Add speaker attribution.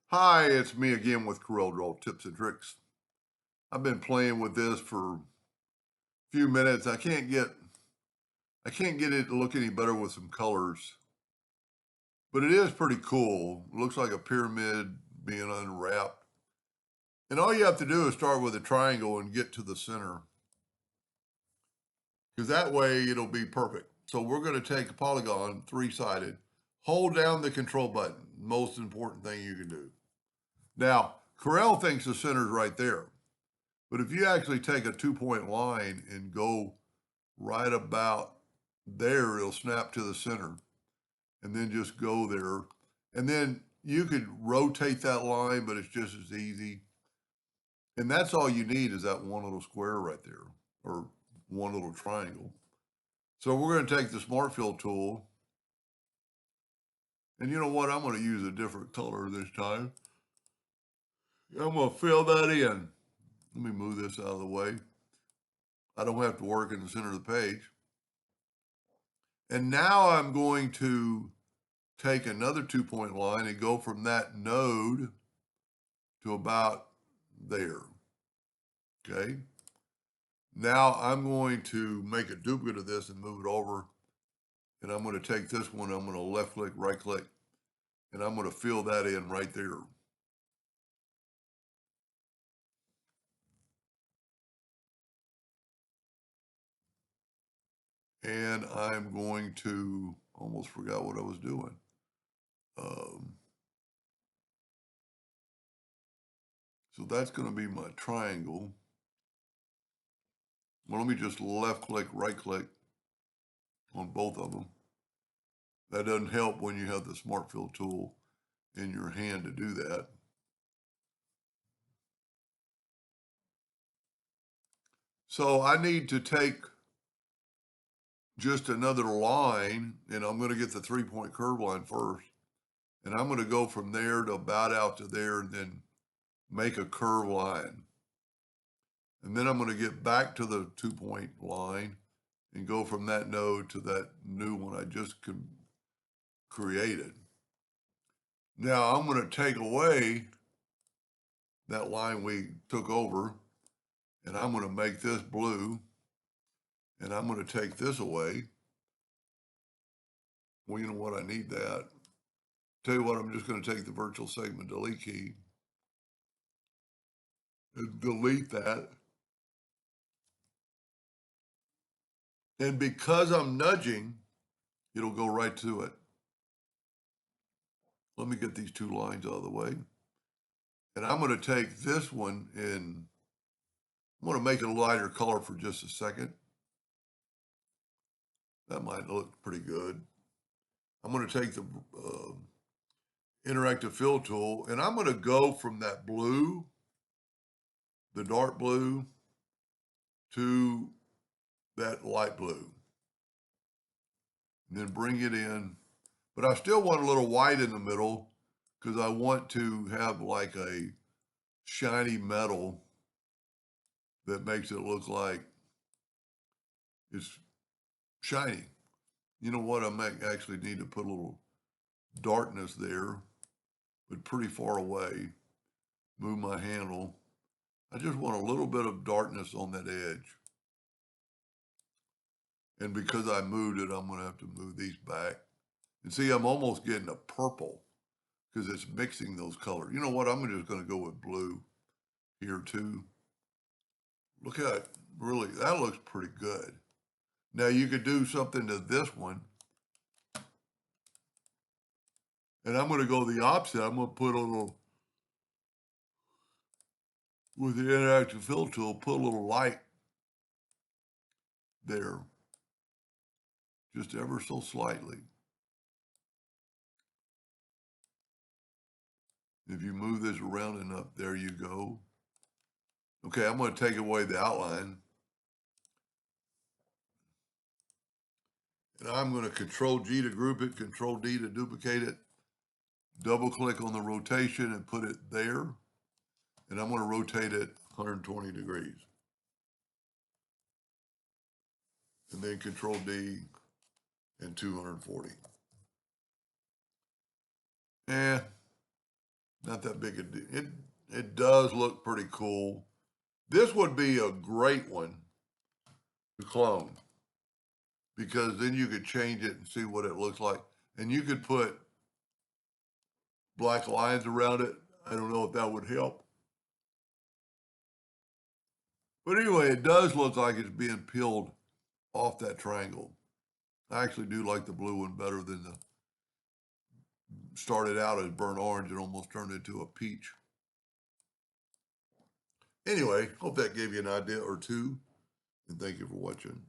Speaker 1: Hi, it's me again with Corel Draw Tips and Tricks. I've been playing with this for a few minutes. I can't get it to look any better with some colors, but it is pretty cool. It looks like a pyramid being unwrapped. And all you have to do is start with a triangle and get to the center, because that way it'll be perfect. So we're going to take a polygon, three-sided, hold down the control button, most important thing you can do. Now, Corel thinks the center's right there. But if you actually take a 2-point line and go right about there, it'll snap to the center and then just go there. And then you could rotate that line, but it's just as easy. And that's all you need is that one little square right there or one little triangle. So we're going to take the Smart Fill tool. And you know what? I'm going to use a different color this time. I'm going to fill that in. Let me move this out of the way. I don't have to work in the center of the page. And now I'm going to take another 2-point line and go from that node to about there. Okay. Now I'm going to make a duplicate of this and move it over. And I'm going to take this one, I'm going to left click, right click, and I'm going to fill that in right there. And I'm going to, almost forgot what I was doing. So that's going to be my triangle. Well, let me just left click, right click on both of them. That doesn't help when you have the Smart Fill tool in your hand to do that. So I need to take just another line, and I'm going to get the 3-point curve line first. And I'm going to go from there to about out to there and then make a curve line. And then I'm going to get back to the 2-point line and go from that node to that new one I just created. Now I'm going to take away that line we took over, and I'm going to make this blue, and I'm going to take this away. Well, you know what? I need that. Tell you what, I'm just going to take the virtual segment delete key and delete that. And because I'm nudging, it'll go right to it. Let me get these two lines out of the way. And I'm going to take this one and I'm going to make it a lighter color for just a second. That might look pretty good. I'm going to take the interactive fill tool and I'm going to go from that blue, the dark blue, to that light blue. And then bring it in. But I still want a little white in the middle because I want to have like a shiny metal that makes it look like it's shiny. You know what? I might actually need to put a little darkness there, but pretty far away. Move my handle. I just want a little bit of darkness on that edge. And because I moved it, I'm going to have to move these back. And see, I'm almost getting a purple because it's mixing those colors. You know what? I'm just going to go with blue here too. Look at it. Really, that looks pretty good. Now you could do something to this one. And I'm going to go the opposite. I'm going to put a little, with the interactive fill tool, put a little light there. Just ever so slightly. If you move this around enough, there you go. Okay, I'm going to take away the outline. And I'm going to Control G to group it, Control D to duplicate it, double click on the rotation and put it there. And I'm going to rotate it 120 degrees. And then Control D and 240. Not that big a deal. It does look pretty cool. This would be a great one to clone because then you could change it and see what it looks like. And you could put black lines around it. I don't know if that would help. But anyway, it does look like it's being peeled off that triangle. I actually do like the blue one better than the started out as burnt orange and almost turned into a peach. Anyway, hope that gave you an idea or two, and thank you for watching.